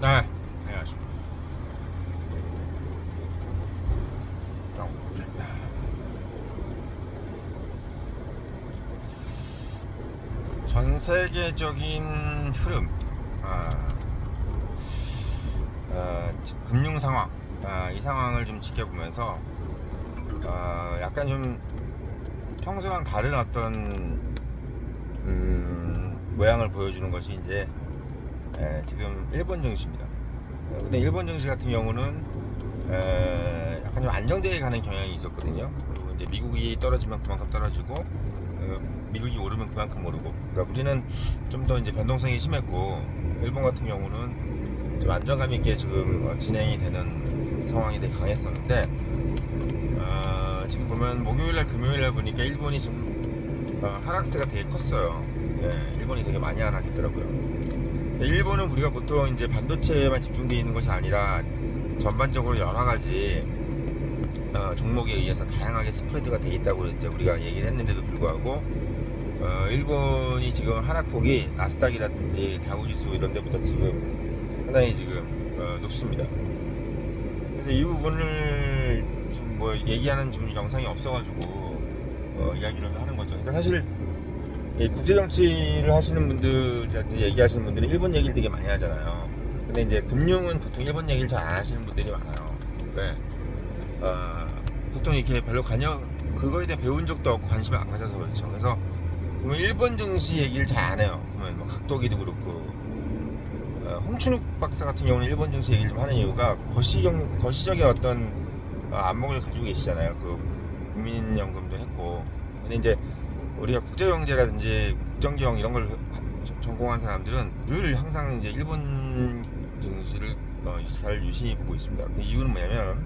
네, 안녕하십니까. 전 세계적인 흐름, 아, 금융 상황, 이 상황을 좀 지켜보면서 약간 좀 평소랑 다른 어떤 모양을 보여주는 것이 이제 지금 일본 증시입니다. 근데 일본 증시 같은 경우는 약간 좀 안정되게 가는 경향이 있었거든요. 그리고 이제 미국이 떨어지면 그만큼 떨어지고 미국이 오르면 그만큼 오르고. 그러니까 우리는 좀 더 이제 변동성이 심했고, 일본 같은 경우는 좀 안정감 있게 지금 진행이 되는 상황이 되게 강했었는데, 지금 보면 목요일날 금요일날 보니까 일본이 지금 하락세가 되게 컸어요. 일본이 되게 많이 하락했더라고요. 일본은 우리가 보통 이제 반도체에만 집중되어 있는 것이 아니라 전반적으로 여러 가지 종목에 의해서 다양하게 스프레드가 돼 있다고 이제 우리가 얘기를 했는데도 불구하고 일본이 지금 하락폭이 나스닥이라든지 다우지수 이런 데보다 지금 상당히 지금 높습니다. 그래서 이 부분을 좀 뭐 얘기하는 좀 영상이 없어가지고 이야기를 하는 거죠. 그러니까 사실 국제 정치를 하시는 분들, 얘기하시는 분들은 일본 얘기를 되게 많이 하잖아요. 근데 이제 금융은 보통 일본 얘기를 잘 안 하시는 분들이 많아요. 왜? 보통 이렇게 별로 그거에 대해 배운 적도 없고 관심을 안 가져서 그렇죠. 그래서 보면 일본 증시 얘기를 잘 안 해요. 보면 뭐 각도기도 그렇고, 홍춘욱 박사 같은 경우는 일본 증시 얘기를 좀 하는 이유가 거시적인 어떤 안목을 가지고 계시잖아요. 그 국민연금도 했고. 근데 이제 우리가 국제경제라든지 국정기영 이런 걸 전공한 사람들은 늘 항상 이제 일본 증시를 잘 유심히 보고 있습니다. 그 이유는 뭐냐면,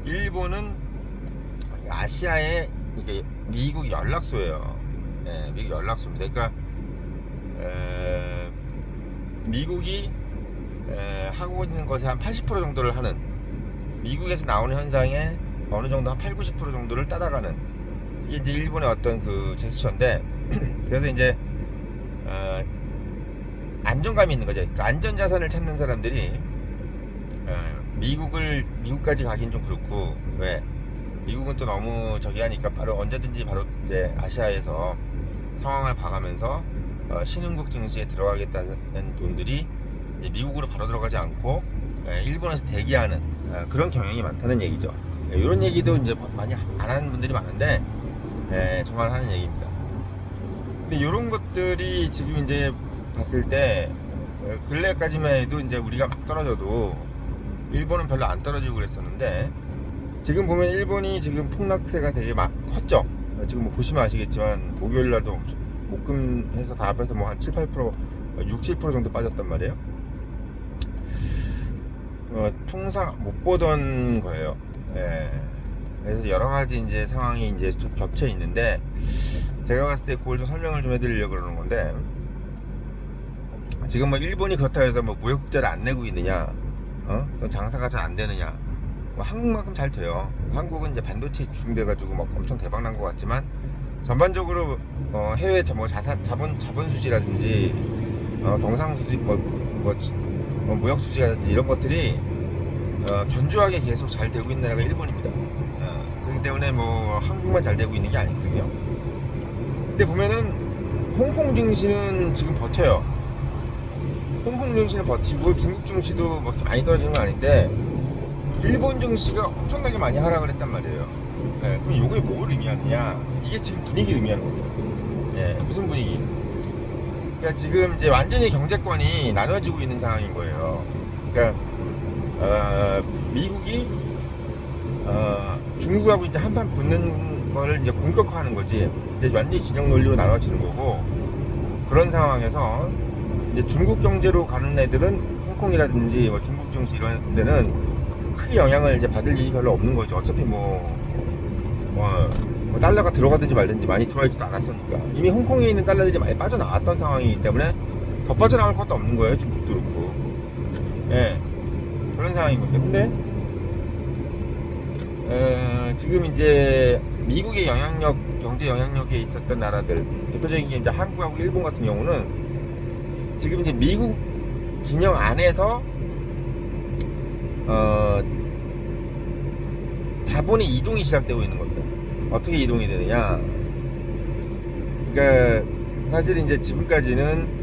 일본은 아시아의 이게 미국 연락소예요. 미국 연락소입니다. 그러니까 미국이 하고 있는 것의 한 80% 정도를 하는, 미국에서 나오는 현상에 어느 정도 한 8, 90% 정도를 따라가는, 이게 이제 일본의 어떤 그 제스처인데 그래서 이제 안정감이 있는 거죠. 그러니까 안전자산을 찾는 사람들이 미국까지 가긴 좀 그렇고, 왜? 미국은 또 너무 저기 하니까 바로 언제든지 바로 이제 아시아에서 상황을 봐가면서 신흥국 증시에 들어가겠다는 돈들이 이제 미국으로 바로 들어가지 않고 일본에서 대기하는 그런 경향이 많다는 얘기죠. 이런 얘기도 이제 많이 안 하는 분들이 많은데 정말 하는 얘기입니다. 근데 이런 것들이 지금 이제 봤을 때 근래까지만 해도 이제 우리가 막 떨어져도 일본은 별로 안 떨어지고 그랬었는데, 지금 보면 일본이 지금 폭락세가 되게 막 컸죠. 지금 뭐 보시면 아시겠지만 목요일날도 목금해서 다 합해서 뭐 한 7, 8%, 6, 7% 정도 빠졌단 말이에요. 통상 못 보던 거예요. 그래서 여러 가지 이제 상황이 이제 좀 겹쳐 있는데, 제가 봤을 때 그걸 좀 설명을 좀 해드리려고 그러는 건데, 지금 뭐 일본이 그렇다고 해서 뭐 무역국자를 안 내고 있느냐, 또 장사가 잘 안 되느냐, 뭐 한국만큼 잘 돼요. 한국은 이제 반도체 집중돼가지고 막 엄청 대박 난 것 같지만, 전반적으로 해외 자본 수지라든지 경상 수지, 무역 수지라든지 이런 것들이 견조하게 계속 잘 되고 있는 나라가 일본입니다. 그렇기 때문에 뭐 한국만 잘 되고 있는 게 아니거든요. 근데 보면은 홍콩 증시는 지금 버텨요. 홍콩 증시는 버티고 중국 증시도 뭐 많이 떨어지는 건 아닌데, 일본 증시가 엄청나게 많이 하락을 했단 말이에요. 그럼 이게 뭘 의미하느냐? 이게 지금 분위기를 의미하는 겁니다. 무슨 분위기? 그러니까 지금 이제 완전히 경제권이 나눠지고 있는 상황인 거예요. 그러니까 미국이 중국하고 이제 한판 붙는 거를 이제 본격화하는 거지. 이제 완전히 진영 논리로 나눠지는 거고, 그런 상황에서 이제 중국 경제로 가는 애들은 홍콩이라든지 뭐 중국 증시 이런 데는 크게 영향을 이제 받을 일이 별로 없는 거죠. 어차피 뭐 달러가 들어가든지 말든지 많이 들어가지도 않았으니까. 이미 홍콩에 있는 달러들이 많이 빠져나왔던 상황이기 때문에 더 빠져나갈 것도 없는 거예요. 중국도 그렇고. 그런 상황인 겁니다. 근데 지금 이제 미국의 경제 영향력에 있었던 나라들, 대표적인 게 이제 한국하고 일본 같은 경우는 지금 이제 미국 진영 안에서 자본의 이동이 시작되고 있는 겁니다. 어떻게 이동이 되느냐? 그러니까 사실 이제 지금까지는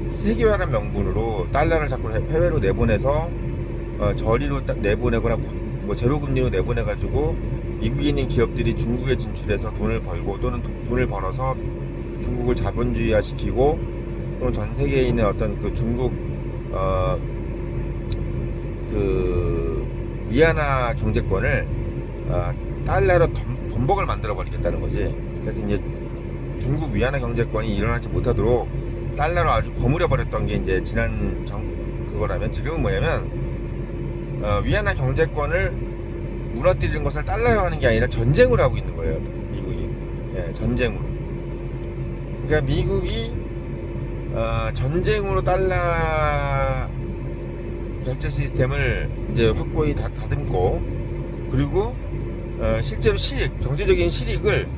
세계화라는 명분으로 달러를 자꾸 해외로 내보내서 저리로 내보내거나 뭐 제로금리로 내보내가지고 미국에 있는 기업들이 중국에 진출해서 돈을 벌고 또는 돈을 벌어서 중국을 자본주의화 시키고 또는 전 세계에 있는 어떤 그 중국 그 위안화 경제권을 달러로 범벅을 만들어 버리겠다는 거지. 그래서 이제 중국 위안화 경제권이 일어나지 못하도록 달러로 아주 버무려 버렸던 게 이제 지난 그거라면, 지금은 뭐냐면 위안화 경제권을 무너뜨리는 것을 달러로 하는 게 아니라 전쟁으로 하고 있는 거예요, 미국이. 예, 전쟁으로. 그러니까 미국이 전쟁으로 달러 결제 시스템을 이제 확고히 다듬고, 그리고 실제로 경제적인 실익을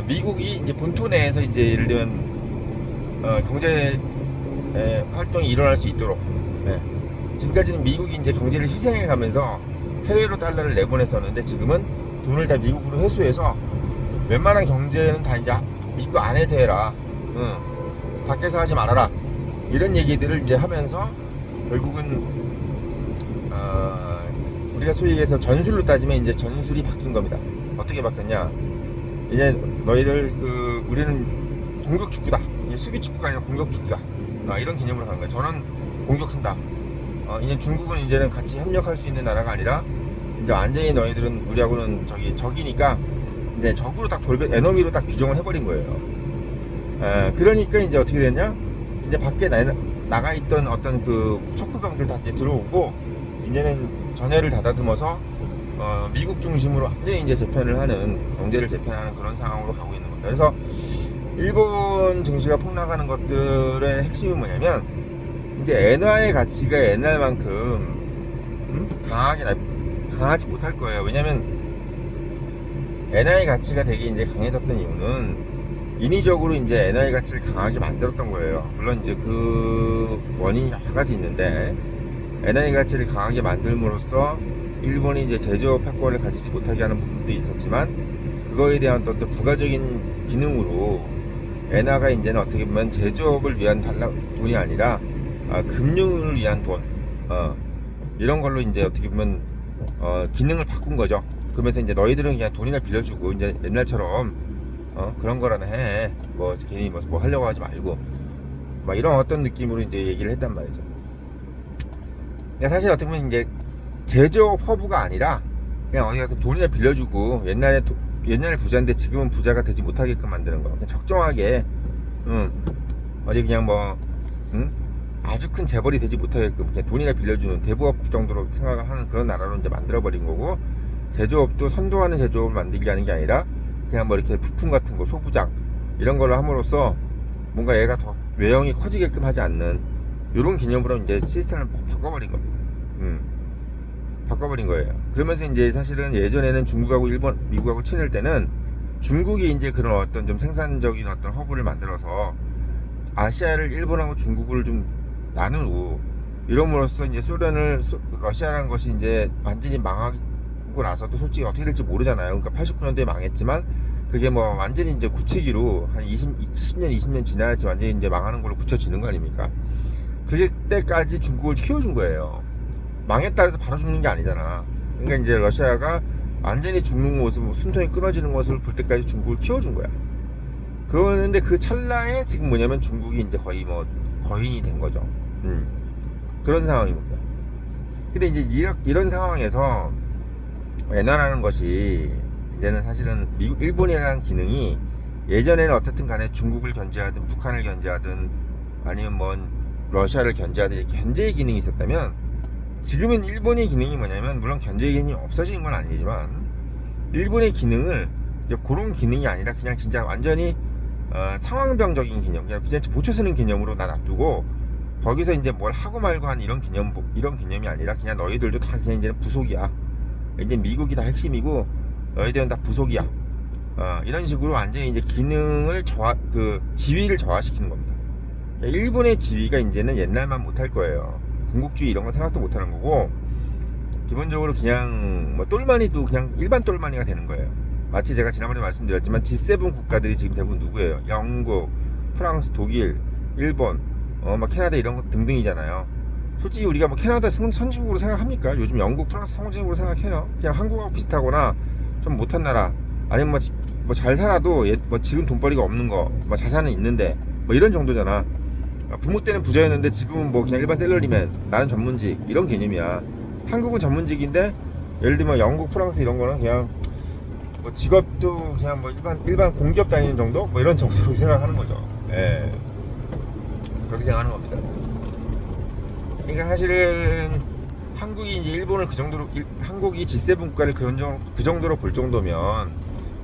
미국이 이제 본토 내에서 이제 예를 들면 경제 활동이 일어날 수 있도록, 지금까지는 미국이 이제 경제를 희생해 가면서 해외로 달러를 내보냈었는데, 지금은 돈을 다 미국으로 회수해서 웬만한 경제는 다 이제 미국 안에서 해라, 밖에서 하지 말아라, 이런 얘기들을 이제 하면서 결국은 우리가 소위 얘기해서 전술로 따지면 이제 전술이 바뀐 겁니다. 어떻게 바뀌었냐? 이제 너희들 우리는 공격 축구다. 이제 수비 축구가 아니라 공격 축구다. 이런 개념으로 가는 거예요. 저는 공격한다. 이제 중국은 이제는 같이 협력할 수 있는 나라가 아니라 이제 완전히 너희들은 우리하고는 적이니까 이제 적으로 딱 에너미로 딱 규정을 해버린 거예요. 그러니까 이제 어떻게 됐냐? 이제 밖에 나가 있던 어떤 그 척후병들 다 이제 들어오고, 이제는 전열을 닫아듬어서 미국 중심으로 완전히 이제 재편을 하는, 경제를 재편하는 그런 상황으로 가고 있는 겁니다. 그래서 일본 증시가 폭락하는 것들의 핵심이 뭐냐면, 이제 엔화의 가치가 옛날만큼 강하지 못할 거예요. 왜냐면 엔화의 가치가 되게 이제 강해졌던 이유는 인위적으로 이제 엔화의 가치를 강하게 만들었던 거예요. 물론 이제 그 원인이 여러 가지 있는데, 엔화의 가치를 강하게 만들므로써 일본이 이제 제조업 패권을 가지지 못하게 하는 부분도 있었지만, 그거에 대한 또 부가적인 기능으로 엔화가 이제는 어떻게 보면 제조업을 위한 돈이 아니라 금융을 위한 돈, 이런 걸로 이제 어떻게 보면 기능을 바꾼 거죠. 그러면서 이제 너희들은 그냥 돈이나 빌려주고 이제 옛날처럼 그런 거라나 해. 뭐 괜히 뭐 하려고 하지 말고, 막 이런 어떤 느낌으로 이제 얘기를 했단 말이죠. 그러니까 사실 어떻게 보면 이제 제조업 허브가 아니라 그냥 어디 가서 돈이나 빌려주고, 옛날에 부자인데 지금은 부자가 되지 못하게끔 만드는 거. 그냥 적정하게, 어디 그냥 뭐, 아주 큰 재벌이 되지 못하게끔 그냥 돈이나 빌려주는 대부업 정도로 생각을 하는 그런 나라로 이제 만들어버린 거고, 제조업도 선도하는 제조업을 만들게 하는 게 아니라 그냥 뭐 이렇게 부품 같은 거, 소부장 이런 걸로 함으로써 뭔가 얘가 더 외형이 커지게끔 하지 않는 이런 개념으로 이제 시스템을 바꿔버린 겁니다. 바꿔버린 거예요. 그러면서 이제 사실은 예전에는 중국하고 미국하고 친할 때는 중국이 이제 그런 어떤 좀 생산적인 어떤 허브를 만들어서 아시아를 일본하고 중국을 좀 나누고, 이럼으로써 이제 러시아라는 것이 이제 완전히 망하고 나서도 솔직히 어떻게 될지 모르잖아요. 그러니까 89년도에 망했지만 그게 뭐 완전히 이제 굳히기로 한 10년 20년 지나야지 완전히 이제 망하는 걸로 굳혀지는 거 아닙니까? 그때까지 중국을 키워준 거예요. 망했다 해서 바로 죽는 게 아니잖아. 그러니까 이제 러시아가 완전히 죽는 모습, 숨통이 끊어지는 것을 볼 때까지 중국을 키워준 거야. 그런데 그 찰나에 지금 뭐냐면 중국이 이제 거의 뭐 거인이 된 거죠. 그런 상황입니다. 근데 이제 이런 상황에서 엔화라는 것이 이제는 사실은 일본이라는 기능이 예전에는 어떻든 간에 중국을 견제하든 북한을 견제하든 아니면 뭐 러시아를 견제하든 이렇게 견제의 기능이 있었다면, 지금은 일본의 기능이 뭐냐면, 물론 견제의 기능이 없어지는 건 아니지만 일본의 기능을 이제 그런 기능이 아니라 그냥 진짜 완전히 상황병적인 개념, 그냥 보초 쓰는 개념으로 놔두고, 거기서 이제 뭘 하고 말고 한 이런 개념이 아니라 그냥 너희들도 다 그냥 이제는 부속이야. 이제 미국이 다 핵심이고 너희들은 다 부속이야. 이런 식으로 완전히 이제 기능을 지위를 저하시키는 겁니다. 일본의 지위가 이제는 옛날만 못할 거예요. 군국주의 이런 거 생각도 못하는 거고, 기본적으로 그냥 뭐 똘마니도 그냥 일반 똘마니가 되는 거예요. 마치 제가 지난번에 말씀드렸지만 G7 국가들이 지금 대부분 누구예요? 영국, 프랑스, 독일, 일본, 막 캐나다 이런 거 등등이잖아요. 솔직히 우리가 뭐 캐나다 선진국으로 생각합니까? 요즘 영국, 프랑스 선진국으로 생각해요. 그냥 한국하고 비슷하거나 좀 못한 나라, 아니면 뭐 잘 살아도 뭐 지금 돈벌이가 없는 거, 뭐 자산은 있는데 뭐 이런 정도잖아. 부모 때는 부자였는데 지금은 뭐 그냥 일반 셀러리맨, 나는 전문직 이런 개념이야. 한국은 전문직인데 예를 들면 영국, 프랑스 이런 거는 그냥 뭐 직업도 그냥 뭐 일반 공기업 다니는 정도 뭐 이런 정도로 생각하는 거죠. 예, 그렇게 생각하는 겁니다. 그러니까 사실은 한국이 이제 일본을 그 정도로 한국이 G7 국가를 그 정도로 볼 정도면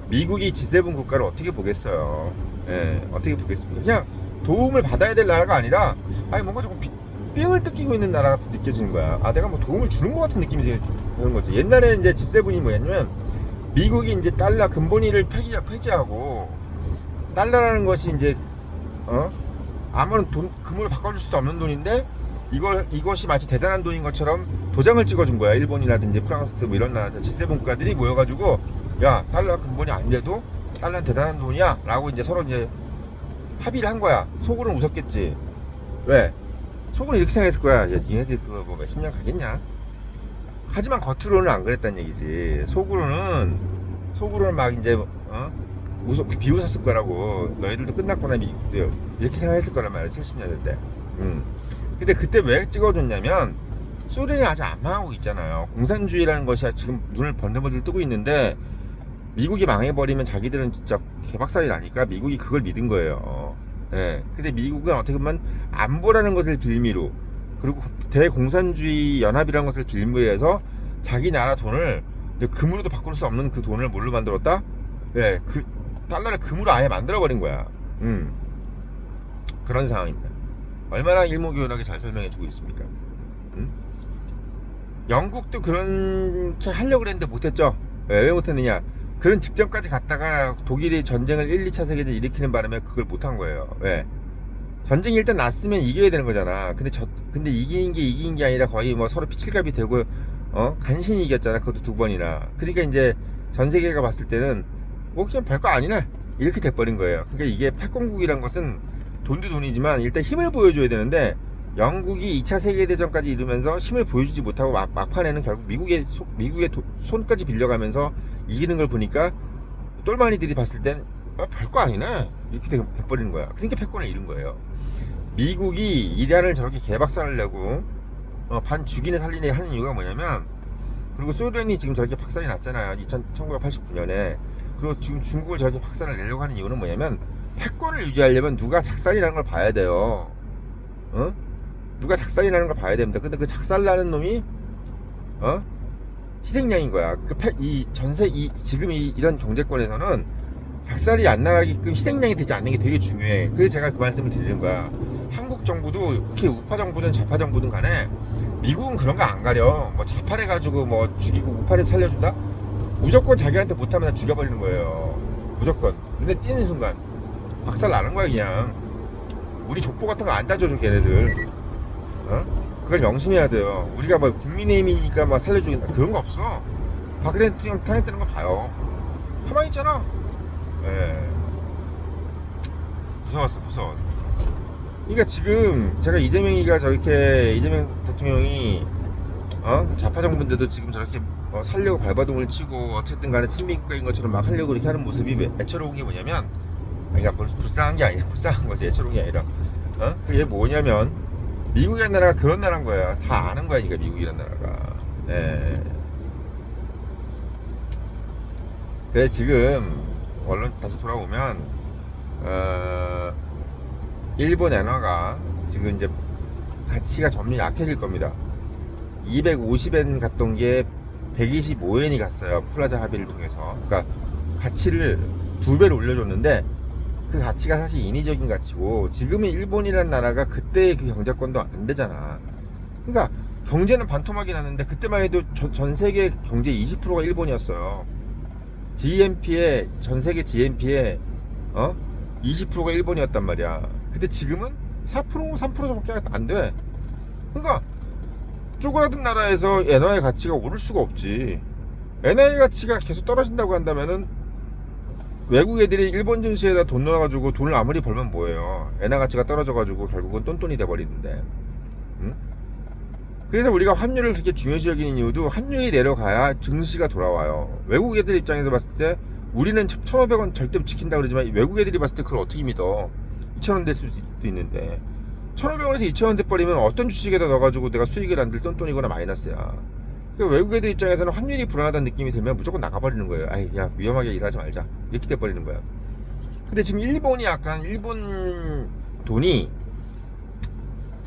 미국이 G7 국가를 어떻게 보겠어요? 예, 어떻게 보겠습니까? 그냥 도움을 받아야 될 나라가 아니라 아니 뭔가 조금 삥을 뜯기고 있는 나라 같은 느껴지는 거야. 아, 내가 뭐 도움을 주는 것 같은 느낌이 드는 거지. 옛날에는 이제 G7이 뭐였냐면 미국이 이제 달러 근본위를 폐지하고 달러라는 것이 이제 아무런 금으로 바꿔줄 수도 없는 돈인데 이것이 마치 대단한 돈인 것처럼 도장을 찍어준 거야. 일본이라든지 프랑스 뭐 이런 나라들 G7 국가들이 모여가지고 야, 달러 근본이 아니래도 달러는 대단한 돈이야 라고 이제 서로 이제 합의를 한 거야. 속으로는 웃었겠지. 왜? 속으로 이렇게 생각했을 거야. 야, 니네들 그거 뭐 몇십 년 가겠냐? 하지만 겉으로는 안 그랬단 얘기지. 속으로는 막 이제 비웃었을 거라고. 너희들도 끝났구나 미국도 이렇게 생각했을 거란 말이야. 70년대 때. 근데 그때 왜 찍어줬냐면 소련이 아직 안 망하고 있잖아요. 공산주의라는 것이 지금 눈을 번들번들 뜨고 있는데 미국이 망해버리면 자기들은 진짜 개박살이 나니까 미국이 그걸 믿은 거예요. 예. 근데 미국은 어떻게 보면 안보라는 것을 빌미로, 그리고 대공산주의 연합이라는 것을 빌미로 해서 자기 나라 돈을 금으로도 바꿀 수 없는 그 돈을 뭘로 만들었다? 예, 그 달러를 금으로 아예 만들어버린 거야. 그런 상황입니다. 얼마나 일목요연하게 잘 설명해주고 있습니까? 영국도 그렇게 하려고 그랬는데 못했죠. 왜 못했느냐? 그런 직전까지 갔다가 독일이 전쟁을 1, 2차 세계대전 일으키는 바람에 그걸 못한 거예요. 왜? 전쟁이 일단 났으면 이겨야 되는 거잖아. 근데 이긴 게 아니라 거의 뭐 서로 피칠갑이 되고 간신히 이겼잖아. 그것도 2번이나. 그러니까 이제 전 세계가 봤을 때는 뭐 그냥 별거 아니네 이렇게 돼버린 거예요. 그러니까 이게 패권국이란 것은 돈도 돈이지만 일단 힘을 보여줘야 되는데 영국이 2차 세계대전까지 이루면서 힘을 보여주지 못하고 막판에는 결국 미국의 손까지 빌려가면서 이기는 걸 보니까 똘마니들이 봤을 땐 별거 아니네 이렇게 돼버리는 거야. 그러니까 패권을 잃은 거예요. 미국이 이란을 저렇게 개박살을 내고 반 죽이네 살리네 하는 이유가 뭐냐면, 그리고 소련이 지금 저렇게 박살이 났잖아요. 1989년에. 그리고 지금 중국을 저렇게 박살을 내려고 하는 이유는 뭐냐면 패권을 유지하려면 누가 작살이라는 걸 봐야 돼요. 누가 작살이라는 걸 봐야 됩니다. 근데 그 작살나는 놈이 희생양인 거야. 지금 이런 정제권에서는 작살이 안 나게끔 희생양이 되지 않는 게 되게 중요해. 그래서 제가 그 말씀을 드리는 거야. 한국 정부도 이렇게 우파 정부든 좌파 정부든 간에 미국은 그런 거 안 가려. 뭐 좌파를 가지고 뭐 죽이고 우파를 살려준다? 무조건 자기한테 못하면 다 죽여버리는 거예요. 무조건. 눈에 띄는 순간 박살 나는 거야 그냥. 우리 족보 같은 거 안 따져줘 걔네들. 그걸 명심해야 돼요. 우리가 뭐 국민의힘이니까 막 살려주겠다 그런 거 없어. 박근혜 대통령 탄핵되는 거 봐요. 가만히 있잖아. 예. 무서워. 그러니까 지금 제가 이재명 대통령이 좌파 정부인데도 지금 저렇게 살려고 발버둥을 치고 어쨌든 간에 친미국가인 것처럼 막 하려고 이렇게 하는 모습이 애처로운 게 뭐냐면, 그러니까 불쌍한 게 아니라 불쌍한 거지. 애처로운 게 아니라 그게 뭐냐면 미국이라는 나라가 그런 나라인 거야. 다 아는 거야. 그러니까 미국이라는 나라가. 예. 그래 지금 언론 다시 돌아오면 일본 엔화가 지금 이제 가치가 점점 약해질 겁니다. 250엔 갔던 게 125엔이 갔어요. 플라자 합의를 통해서. 그러니까 가치를 2배로 올려줬는데 그 가치가 사실 인위적인 가치고, 지금의 일본이라는 나라가 그때의 그 경제권도 안 되잖아. 그러니까 경제는 반토막이 났는데 그때만 해도 전 세계 경제 20%가 일본이었어요. 전 세계 GNP의 20%가 일본이었단 말이야. 근데 지금은 4% 3%밖에 안 돼. 그러니까 쪼그라든 나라에서 엔화의 가치가 오를 수가 없지. 엔화의 가치가 계속 떨어진다고 한다면은 외국 애들이 일본 증시에다 돈 넣어가지고 돈을 아무리 벌면 뭐예요. 엔화 가치가 떨어져가지고 결국은 똔똔이 돼버리는데. 응? 그래서 우리가 환율을 그렇게 중요시 여기는 이유도 환율이 내려가야 증시가 돌아와요. 외국 애들 입장에서 봤을 때 우리는 1,500원 절대 지킨다 그러지만 외국 애들이 봤을 때 그걸 어떻게 믿어. 2,000원 될 수도 있는데 1,500원에서 2,000원 돼버리면 어떤 주식에다 넣어가지고 내가 수익을 안 들 똔똔이거나 마이너스야. 그러니까 외국 애들 입장에서는 환율이 불안하다는 느낌이 들면 무조건 나가버리는 거예요. 아이, 야, 위험하게 일하지 말자 이렇게 돼버리는 거야. 근데 지금 일본이 약간 일본 돈이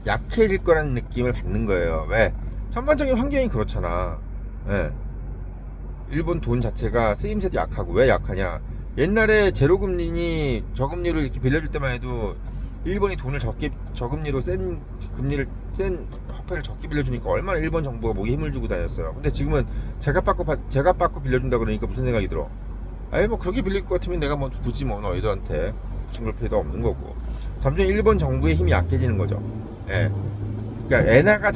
약해질 거라는 느낌을 받는 거예요. 왜? 전반적인 환경이 그렇잖아. 예. 일본 돈 자체가 쓰임새도 약하고. 왜 약하냐? 옛날에 제로금리니 저금리로 이렇게 빌려줄 때만 해도 일본이 돈을 저금리로 센 화폐를 적게 빌려주니까 얼마나 일본 정부가 목에 힘을 주고 다녔어요. 근데 지금은 제값 받고 빌려준다 그러니까 무슨 생각이 들어? 아예 뭐 그렇게 빌릴 것 같으면 내가 뭐 굳이 뭐 너희들한테 줄 필요도 없는 거고. 점점 일본 정부의 힘이 약해지는 거죠. 예. 그러니까 엔화가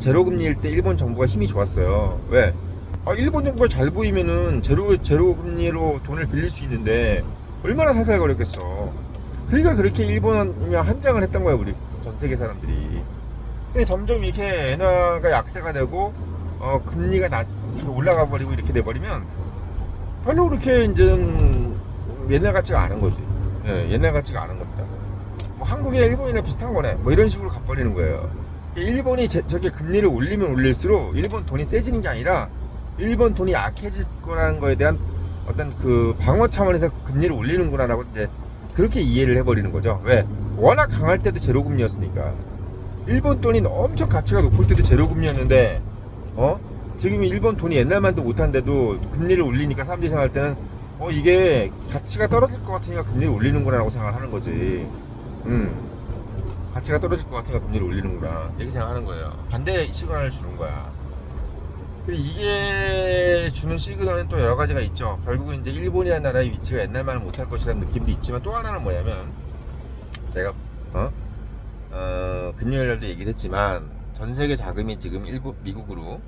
제로금리일 때 일본 정부가 힘이 좋았어요. 왜? 일본 정부가 잘 보이면은 제로금리로 돈을 빌릴 수 있는데 얼마나 살살거렸겠어. 그러니까 그렇게 일본이 한장을 했던 거야, 우리 전 세계 사람들이. 근데 점점 이렇게 엔화가 약세가 되고 금리가 이렇게 올라가 버리고 이렇게 돼 버리면 별로 그렇게 이제 옛날 같지가 않은 거지. 예, 옛날 같지가 않은 겁니다. 뭐 한국이나 일본이나 비슷한 거네. 뭐 이런 식으로 가버리는 거예요. 일본이 저렇게 금리를 올리면 올릴수록 일본 돈이 세지는 게 아니라 일본 돈이 약해질 거라는 거에 대한 어떤 그 방어 차원에서 금리를 올리는구나라고 이제 그렇게 이해를 해버리는 거죠. 왜? 워낙 강할 때도 제로금리였으니까. 일본 돈이 엄청 가치가 높을 때도 제로금리였는데 지금 일본 돈이 옛날만도 못한데도 금리를 올리니까 사람들이 생각할 때는 이게 가치가 떨어질 것 같으니까 금리를 올리는구나 라고 생각을 하는 거지. 가치가 떨어질 것 같으니까 금리를 올리는구나 이렇게 생각하는 거예요. 반대 시그널을 주는 거야. 이게 주는 시그널은 또 여러 가지가 있죠. 결국은 이제 일본이라는 나라의 위치가 옛날만은 못할 것이라는 느낌도 있지만 또 하나는 뭐냐면 제가 금요일날도 얘기를 했지만 전 세계 자금이 지금 미국으로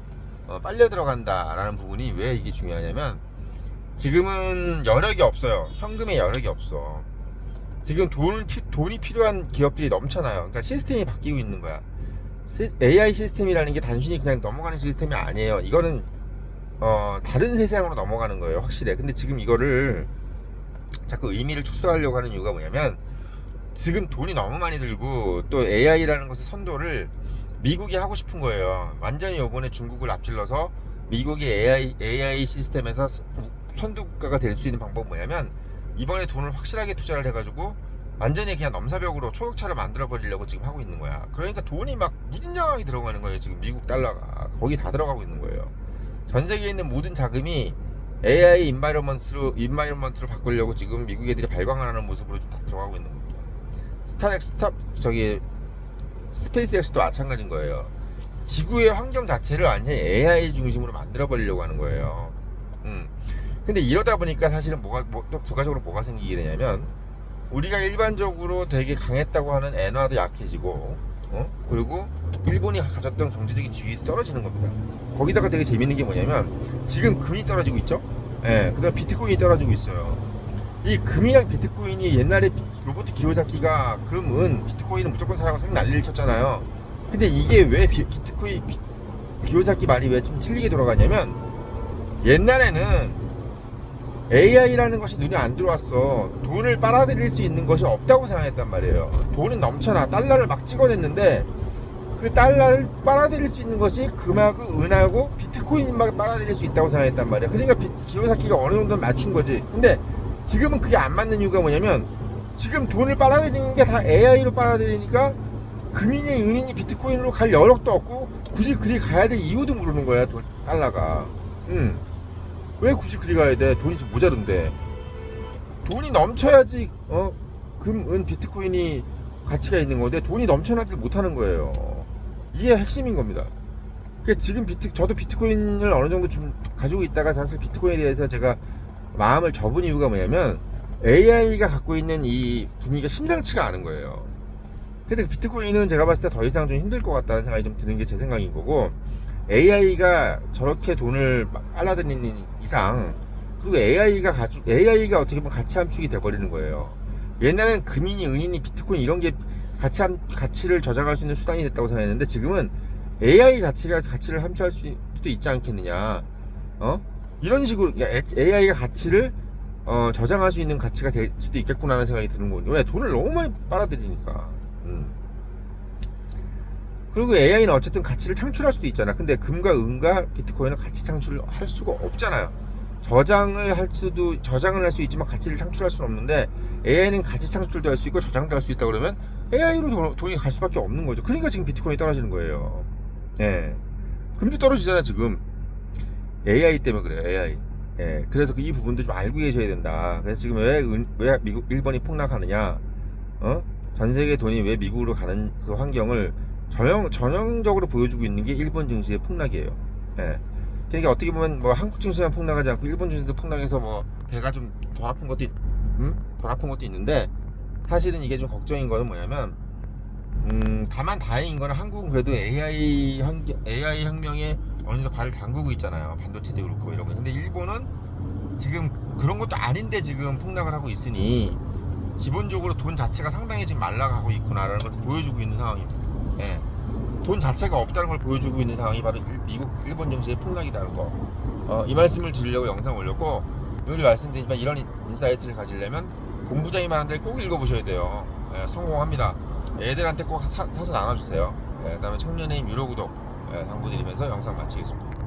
빨려 들어간다라는 부분이 왜 이게 중요하냐면 지금은 여력이 없어요. 현금의 여력이 없어. 지금 돈이 필요한 기업들이 넘쳐나요. 그러니까 시스템이 바뀌고 있는 거야. AI 시스템이라는 게 단순히 그냥 넘어가는 시스템이 아니에요. 이거는 다른 세상으로 넘어가는 거예요. 확실해. 근데 지금 이거를 자꾸 의미를 축소하려고 하는 이유가 뭐냐면 지금 돈이 너무 많이 들고 또 AI라는 것의 선도를 미국이 하고 싶은 거예요. 완전히 요번에 중국을 앞질러서 미국이 AI 시스템에서 선두국가가 될 수 있는 방법은 뭐냐면 이번에 돈을 확실하게 투자를 해가지고 완전히 그냥 넘사벽으로 초격차를 만들어 버리려고 지금 하고 있는 거야. 그러니까 돈이 막 무진장하게 들어가는 거예요. 지금 미국 달러가 거기 다 들어가고 있는 거예요. 전 세계에 있는 모든 자금이 AI 인바이러먼트로 바꾸려고 지금 미국 애들이 발광하는 모습으로 다 들어가고 있는 겁니다. 스페이스X도 마찬가지인 거예요. 지구의 환경 자체를 완전히 AI 중심으로 만들어 버리려고 하는 거예요. 근데 이러다 보니까 사실은 또 부가적으로 뭐가 생기게 되냐면 우리가 일반적으로 되게 강했다고 하는 엔화도 약해지고 그리고 일본이 가졌던 경제적인 지위도 떨어지는 겁니다. 거기다가 되게 재밌는 게 뭐냐면 지금 금이 떨어지고 있죠. 예, 그다음 비트코인이 떨어지고 있어요. 이 금이랑 비트코인이 옛날에 로버트 기요사키가 금은 비트코인은 무조건 사라고 생 난리를 쳤잖아요. 근데 이게 왜 기요사키 말이 왜 좀 틀리게 돌아가냐면 옛날에는 AI라는 것이 눈에 안 들어왔어. 돈을 빨아들일 수 있는 것이 없다고 생각했단 말이에요. 돈은 넘쳐나. 달러를 막 찍어냈는데 그 달러를 빨아들일 수 있는 것이 금하고 은하고 비트코인만 빨아들일 수 있다고 생각했단 말이야. 그러니까 기요사키가 어느 정도 맞춘 거지. 근데 지금은 그게 안 맞는 이유가 뭐냐면 지금 돈을 빨아들이는 게 다 AI로 빨아들이니까 금이니 은이니 비트코인으로 갈 여력도 없고 굳이 그리 가야 될 이유도 모르는 거야. 달러가. 왜 굳이 그리 가야 돼? 돈이 좀 모자른데. 돈이 넘쳐야지 금, 은, 비트코인이 가치가 있는 건데 돈이 넘쳐나지 못하는 거예요. 이게 핵심인 겁니다. 그러니까 지금 저도 비트코인을 어느 정도 좀 가지고 있다가 사실 비트코인에 대해서 제가 마음을 접은 이유가 뭐냐면 AI가 갖고 있는 이 분위기가 심상치가 않은 거예요. 근데 비트코인은 제가 봤을 때 더 이상 좀 힘들 것 같다는 생각이 좀 드는 게 제 생각인 거고, AI가 저렇게 돈을 빨아들이는 이상, 그리고 AI가 어떻게 보면 가치 함축이 돼버리는 거예요. 옛날에는 금이니 은이니 비트코인 이런 게 가치를 저장할 수 있는 수단이 됐다고 생각했는데, 지금은 AI 자체가 가치를 함축할 수도 있지 않겠느냐. 이런 식으로 AI가 가치를 저장할 수 있는 가치가 될 수도 있겠구나 하는 생각이 드는 거거든요. 왜? 돈을 너무 많이 빨아들이니까. 그리고 AI는 어쨌든 가치를 창출할 수도 있잖아. 근데 금과 은과 비트코인은 가치 창출을 할 수가 없잖아요. 저장을 할 수 있지만 가치를 창출할 수는 없는데, AI는 가치 창출도 할 수 있고 저장도 할 수 있다 그러면 AI로 돈이 갈 수밖에 없는 거죠. 그러니까 지금 비트코인이 떨어지는 거예요. 예. 금도 떨어지잖아 지금. AI 때문에 그래요. AI. 예. 그래서 이 부분도 좀 알고 계셔야 된다. 그래서 지금 왜 일본이 폭락하느냐? 전 세계 돈이 왜 미국으로 가는 그 환경을 전형적으로 보여주고 있는 게 일본 증시의 폭락이에요. 예. 그러니까 어떻게 보면 뭐 한국 증시만 폭락하지 않고 일본 증시도 폭락해서 뭐 배가 좀 덜 아픈 것도 있는데, 사실은 이게 좀 걱정인 거는 뭐냐면, 다만 다행인 거는 한국은 그래도 AI 혁명에 어느 정도 발을 담그고 있잖아요. 반도체도 그렇고 이런 거. 근데 일본은 지금 그런 것도 아닌데 지금 폭락을 하고 있으니, 기본적으로 돈 자체가 상당히 지금 말라가고 있구나라는 것을 보여주고 있는 상황입니다. 예. 돈 자체가 없다는 걸 보여주고 있는 상황이 바로 일본 증시의 폭락이라는 거. 이 말씀을 드리려고 영상 올렸고, 늘 말씀드리지만 이런 인사이트를 가지려면 본부장이 많은데 꼭 읽어보셔야 돼요. 예, 성공합니다. 애들한테 꼭 사서 나눠주세요. 예, 그다음에 청년의 힘 유료 구독 당부드리면서 영상 마치겠습니다.